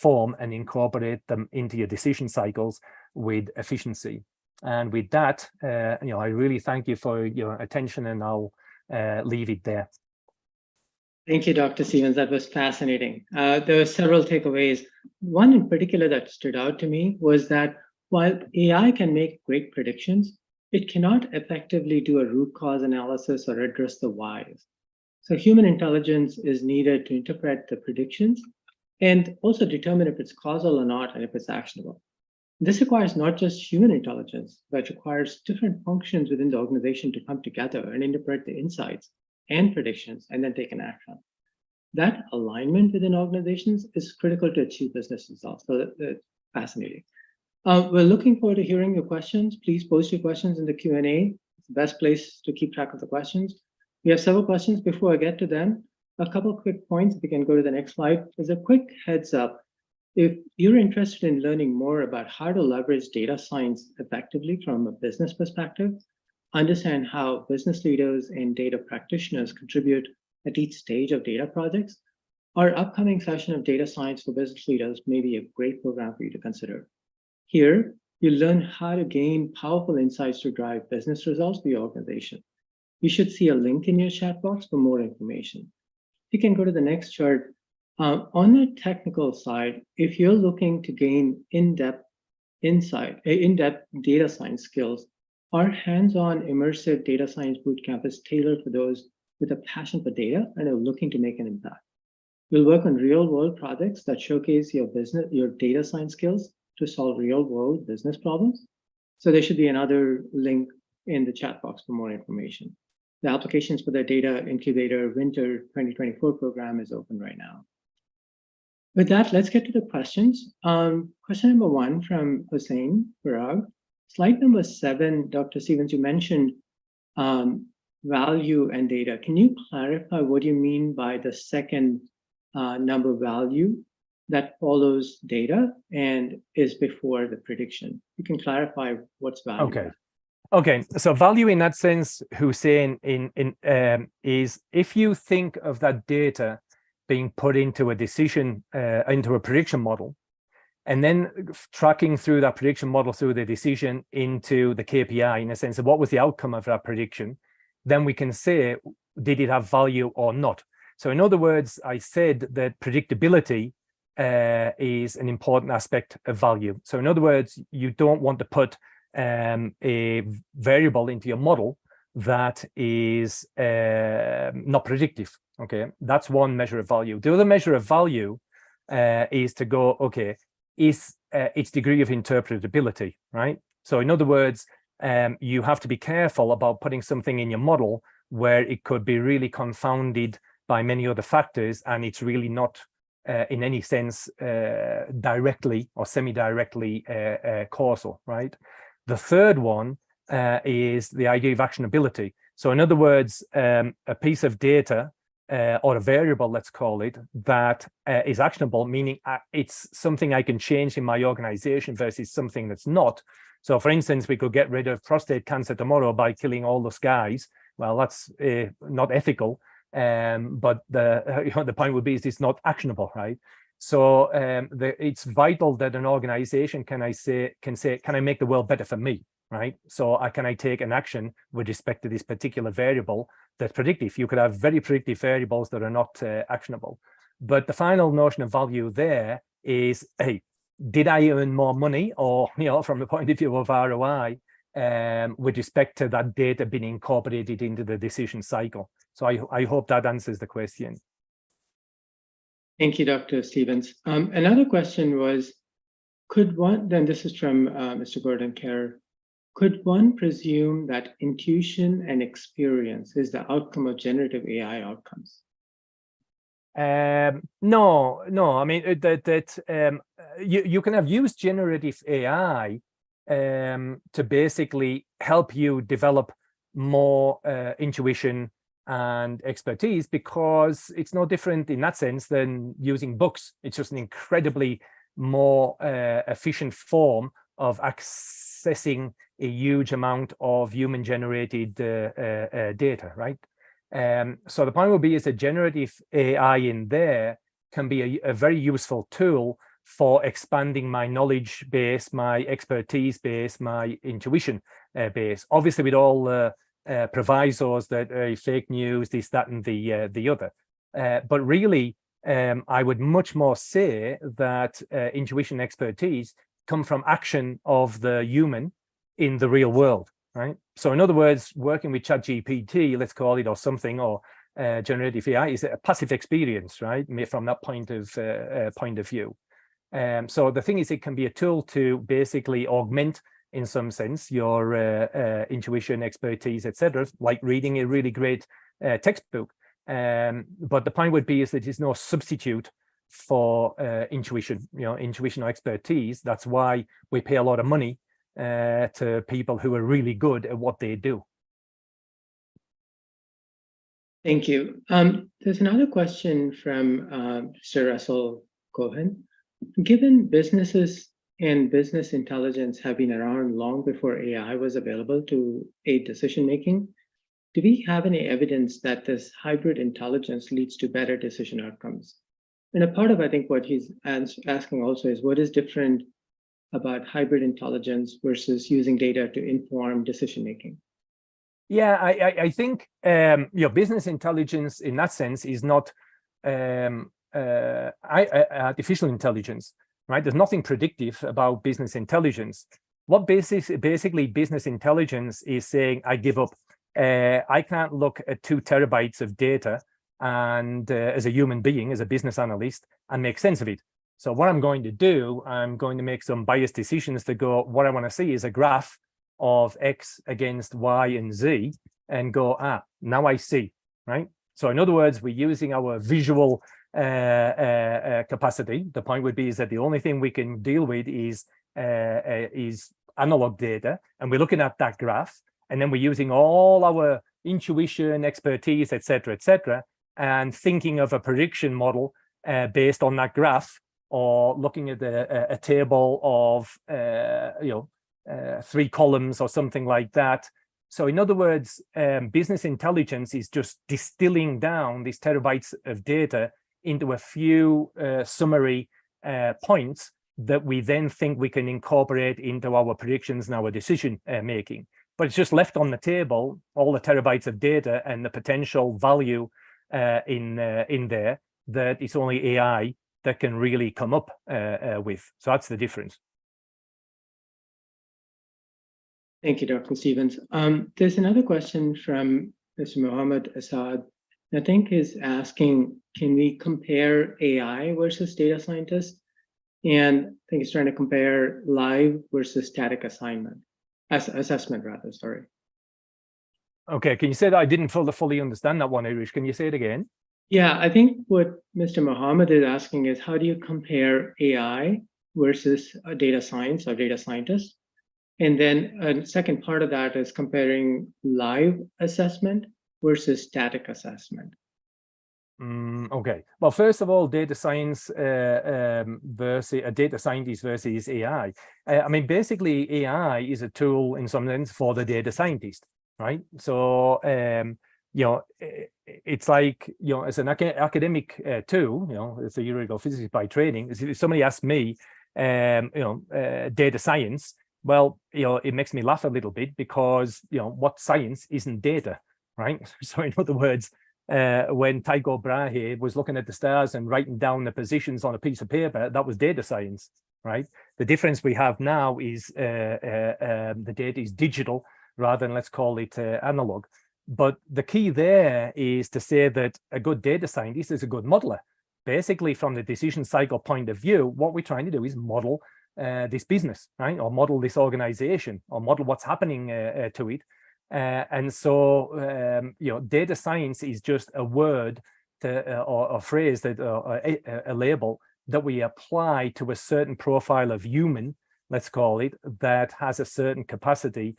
form, and incorporate them into your decision cycles with efficiency. And with that, I really thank you for your attention, and I'll leave it there. Thank you, Dr. Stevens. That was fascinating. There were several takeaways. One in particular that stood out to me was that while AI can make great predictions, it cannot effectively do a root cause analysis or address the whys. So human intelligence is needed to interpret the predictions and also determine if it's causal or not and if it's actionable. This requires not just human intelligence, but requires different functions within the organization to come together and interpret the insights and predictions and then take an action. That alignment within organizations is critical to achieve business results. So that's fascinating. We're looking forward to hearing your questions. Please post your questions in the Q&A. It's the best place to keep track of the questions. We have several questions. Before I get to them, a couple of quick points. If we can go to the next slide. As a quick heads up, if you're interested in learning more about how to leverage data science effectively from a business perspective, understand how business leaders and data practitioners contribute at each stage of data projects, our upcoming session of data science for business leaders may be a great program for you to consider. Here, you learn how to gain powerful insights to drive business results for your organization. You should see a link in your chat box for more information. You can go to the next chart. On the technical side, if you're looking to gain in-depth data science skills, our hands-on immersive data science bootcamp is tailored for those with a passion for data and are looking to make an impact. We'll work on real-world projects that showcase your data science skills to solve real-world business problems. So there should be another link in the chat box for more information. The applications for the Data Incubator Winter 2024 program is open right now. With that, let's get to the questions. Question number 1 from Hussein Farag. Slide number 7, Dr. Stevens, you mentioned value and data. Can you clarify what you mean by the second number value that follows data and is before the prediction? You can clarify what's value. Okay. Okay, so value in that sense, Hussein, is if you think of that data being put into a decision, into a prediction model, and then tracking through that prediction model through the decision into the KPI, in a sense of what was the outcome of that prediction, then we can say, did it have value or not? So in other words, I said that predictability is an important aspect of value. So in other words, you don't want to put a variable into your model that is not predictive. Okay, that's one measure of value. The other measure of value is to go, okay, is its degree of interpretability, right? So in other words, you have to be careful about putting something in your model where it could be really confounded by many other factors, and it's really not in any sense directly or semi-directly causal, right? The third one is the idea of actionability. So in other words, a piece of data or a variable, let's call it, that is actionable, meaning it's something I can change in my organization versus something that's not. So for instance, we could get rid of prostate cancer tomorrow by killing all those guys. Well, that's not ethical, but the point would be is it's not actionable, right? So it's vital that an organization can say, can I make the world better for me, right? So can I take an action with respect to this particular variable that's predictive? You could have very predictive variables that are not actionable. But the final notion of value there is, hey, did I earn more money, or, you know, from the point of view of ROI, with respect to that data being incorporated into the decision cycle? So I hope that answers the question. Thank you, Dr. Stevens. Another question was, could one, then this is from Mr. Gordon Kerr, could one presume that intuition and experience is the outcome of generative AI outcomes? No. I mean, you can have used generative AI to basically help you develop more intuition and expertise, because it's no different in that sense than using books. It's just an incredibly more efficient form of accessing a huge amount of human-generated data, right? So the point will be is that generative AI in there can be a very useful tool for expanding my knowledge base, my expertise base, my intuition base. Obviously, with all the provisos that fake news, this, that, and the other. But really, I would much more say that intuition expertise come from action of the human in the real world, right? So in other words, working with ChatGPT, let's call it, or something, or generative AI is a passive experience, right? From that point of view. So the thing is, it can be a tool to basically augment, in some sense, your intuition, expertise, etc., like reading a really great textbook. But the point would be is that there's no substitute for intuition, intuition or expertise. That's why we pay a lot of money to people who are really good at what they do. Thank you. There's another question from Sir Russell Cohen. Given businesses and business intelligence have been around long before AI was available to aid decision making, do we have any evidence that this hybrid intelligence leads to better decision outcomes? And a part of, I think, what he's asking also is what is different about hybrid intelligence versus using data to inform decision making? Yeah, I think business intelligence in that sense is not artificial intelligence, right? There's nothing predictive about business intelligence. What basically business intelligence is saying, I give up. I can't look at 2 terabytes of data and as a human being, as a business analyst, and make sense of it. So what I'm going to do, I'm going to make some biased decisions to go, what I want to see is a graph of X against Y and Z, and go, now I see, right? So in other words, we're using our visual capacity. The point would be is that the only thing we can deal with is analog data, and we're looking at that graph, and then we're using all our intuition, expertise, etc., and thinking of a prediction model based on that graph, or looking at a table of 3 columns or something like that. So in other words, business intelligence is just distilling down these terabytes of data into a few summary points that we then think we can incorporate into our predictions and our decision making. But it's just left on the table, all the terabytes of data and the potential value in there, that it's only AI that can really come up with. So that's the difference. Thank you, Dr. Stevens. There's another question from Mr. Mohammed Assad. I think he's asking, can we compare AI versus data scientists? And I think he's trying to compare live versus static assessment, sorry. Okay, can you say that? I didn't fully understand that one, Irish. Can you say it again? Yeah, I think what Mr. Mohammed is asking is, how do you compare AI versus a data science or data scientist? And then a second part of that is comparing live assessment versus static assessment. Okay. Well, first of all, data science versus a data scientist versus AI. I mean, basically, AI is a tool in some sense for the data scientist, right? So, it's like, as an academic tool, it's a theoretical physicist by training. If somebody asked me, data science, well, it makes me laugh a little bit because, what science isn't data, right? So in other words, when Tycho Brahe was looking at the stars and writing down the positions on a piece of paper, that was data science, right? The difference we have now is the data is digital rather than, let's call it analog. But the key there is to say that a good data scientist is a good modeler. Basically, from the decision cycle point of view, what we're trying to do is model this business, right? Or model this organization, or model what's happening to it. And so, data science is just a word or a phrase that a label that we apply to a certain profile of human, let's call it, that has a certain capacity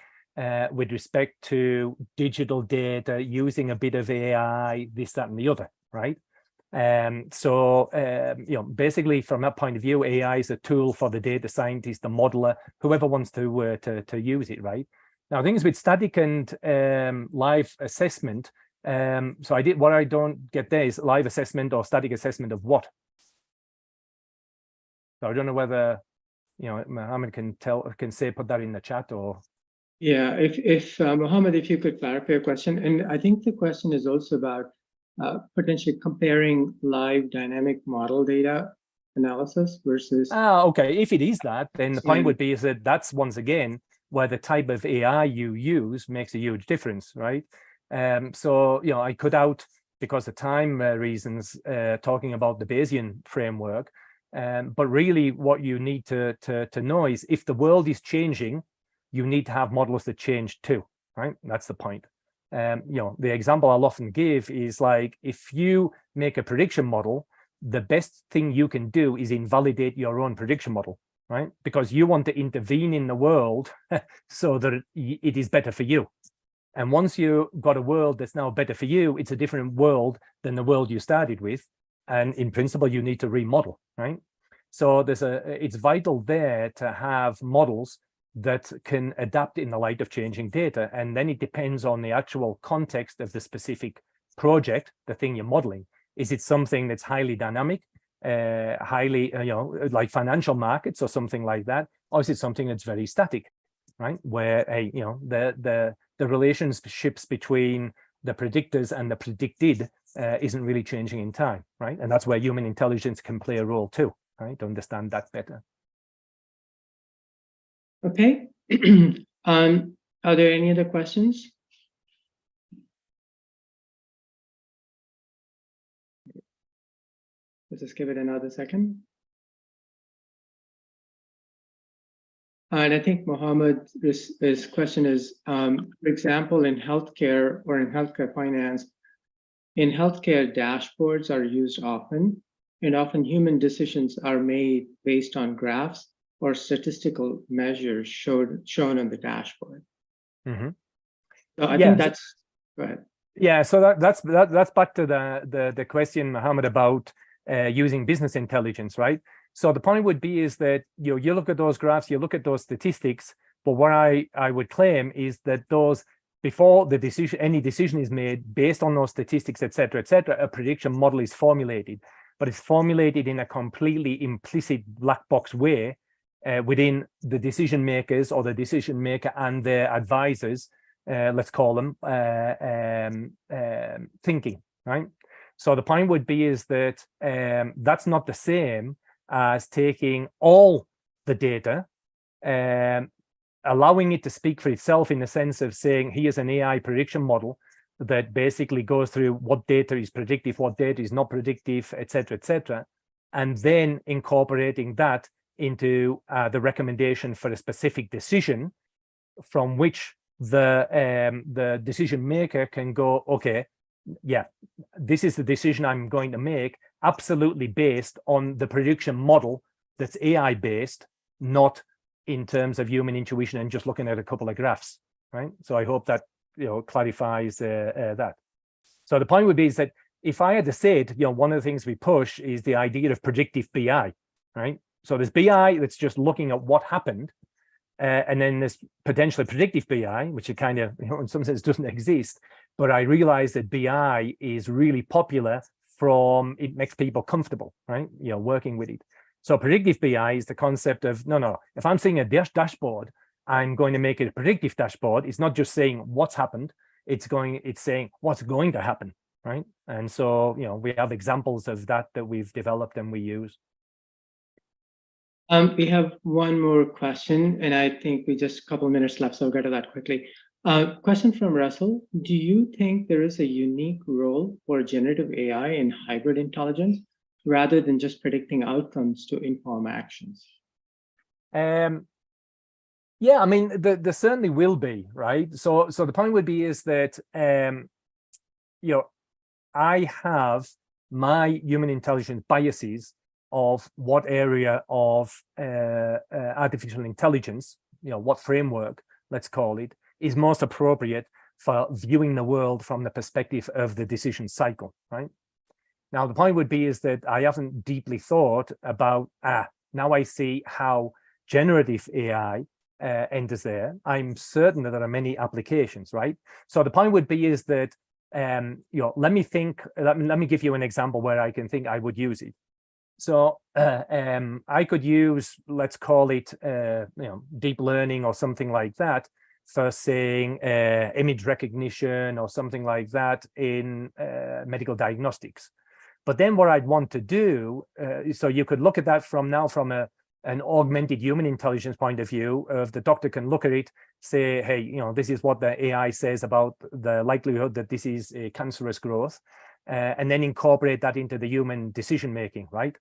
with respect to digital data, using a bit of AI, this, that, and the other, right? Basically, from that point of view, AI is a tool for the data scientist, the modeler, whoever wants to use it, right? Now, things with static and live assessment. What I don't get there is live assessment or static assessment of what. So I don't know whether Mohammed can put that in the chat or. Yeah, if Mohammed, if you could clarify your question, and I think the question is also about potentially comparing live dynamic model data analysis versus. Okay. If it is that, then the point would be is that that's once again where the type of AI you use makes a huge difference, right? I cut out, because of time reasons, talking about the Bayesian framework. But really what you need to know is if the world is changing, you need to have models that change too, right? That's the point. The example I'll often give is like, if you make a prediction model, the best thing you can do is invalidate your own prediction model, right? Because you want to intervene in the world so that it is better for you. And once you've got a world that's now better for you, it's a different world than the world you started with. And in principle, you need to remodel, right? So it's vital there to have models that can adapt in the light of changing data. And then it depends on the actual context of the specific project, the thing you're modeling. Is it something that's highly dynamic, highly, like financial markets or something like that? Or is it something that's very static, right? Where, the relationships between the predictors and the predicted isn't really changing in time, right? And that's where human intelligence can play a role too, right? To understand that better. Okay. Are there any other questions? Let's just give it another second. And I think Mohammed's question is, for example, in healthcare or in healthcare finance, in healthcare, dashboards are used often, and often human decisions are made based on graphs or statistical measures shown on the dashboard. Mm-hmm. So I think that's, go ahead. Yeah, so that's back to the question, Mohammed, about using business intelligence, right? So the point would be is that you look at those graphs, you look at those statistics, but what I would claim is that those, before the decision, any decision is made based on those statistics, et cetera, a prediction model is formulated, but it's formulated in a completely implicit black box way within the decision makers or the decision maker and their advisors, let's call them, thinking, right? So the point would be is that that's not the same as taking all the data, allowing it to speak for itself in the sense of saying, here's an AI prediction model that basically goes through what data is predictive, what data is not predictive, et cetera, and then incorporating that into the recommendation for a specific decision from which the decision maker can go, okay, yeah, this is the decision I'm going to make, absolutely based on the prediction model that's AI based, not in terms of human intuition and just looking at a couple of graphs, right? So I hope that clarifies that. So the point would be is that if I had to say it, one of the things we push is the idea of predictive BI, right? So there's BI that's just looking at what happened, and then there's potentially predictive BI, which it kind of, in some sense doesn't exist. But I realize that BI is really popular it makes people comfortable, right? Working with it. So predictive BI is the concept of, no, if I'm seeing a dashboard, I'm going to make it a predictive dashboard. It's not just saying what's happened, it's saying what's going to happen, right? And so, we have examples of that we've developed and we use. We have one more question, and I think we just a couple of minutes left, so I'll get to that quickly. Question from Russell. Do you think there is a unique role for generative AI in hybrid intelligence rather than just predicting outcomes to inform actions? Yeah, I mean, there certainly will be, right? So the point would be is that, I have my human intelligence biases of what area of artificial intelligence, what framework, let's call it, is most appropriate for viewing the world from the perspective of the decision cycle, right? Now, the point would be is that I haven't deeply thought about, now I see how generative AI enters there. I'm certain that there are many applications, right? So the point would be is that, let me give you an example where I can think I would use it. So I could use, let's call it, deep learning or something like that for saying image recognition or something like that in medical diagnostics. But then what I'd want to do, so you could look at that from an augmented human intelligence point of view, of the doctor can look at it, say, hey, this is what the AI says about the likelihood that this is a cancerous growth, and then incorporate that into the human decision making, right?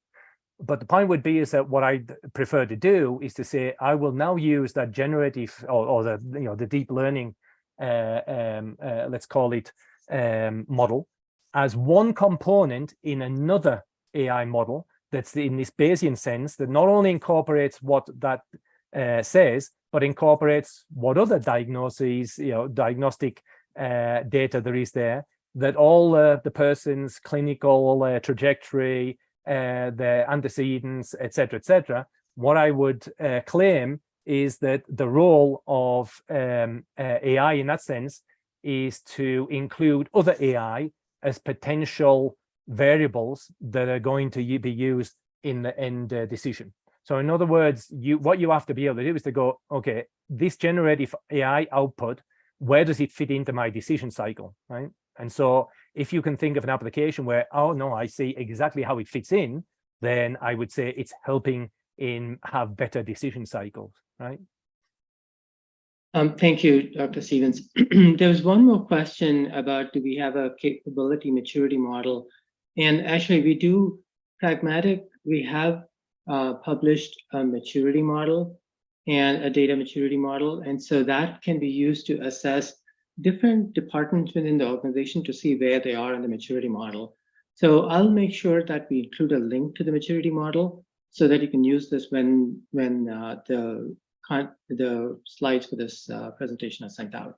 But the point would be is that what I prefer to do is to say, I will now use that generative or the deep learning let's call it model, as one component in another AI model that's in this Bayesian sense that not only incorporates what that says, but incorporates what other diagnoses, diagnostic data there is there, that all the person's clinical trajectory, their antecedents, etc. What I would claim is that the role of AI in that sense is to include other AI as potential variables that are going to be used in the end decision. So in other words, what you have to be able to do is to go, okay, this generative AI output, where does it fit into my decision cycle, right? And so if you can think of an application where, oh no, I see exactly how it fits in, then I would say it's helping in have better decision cycles, right? Thank you, Dr. Stevens. There was one more question about, do we have a capability maturity model? And actually we do. Pragmatic, we have published a maturity model and a data maturity model. And so that can be used to assess different departments within the organization to see where they are in the maturity model. So I'll make sure that we include a link to the maturity model so that you can use this when the slides for this presentation are sent out.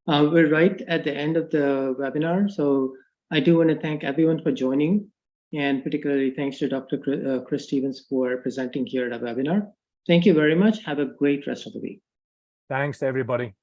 We're right at the end of the webinar, so I do want to thank everyone for joining, and particularly thanks to Dr. Chris Stevens for presenting here at our webinar. Thank you very much. Have a great rest of the week. Thanks, everybody.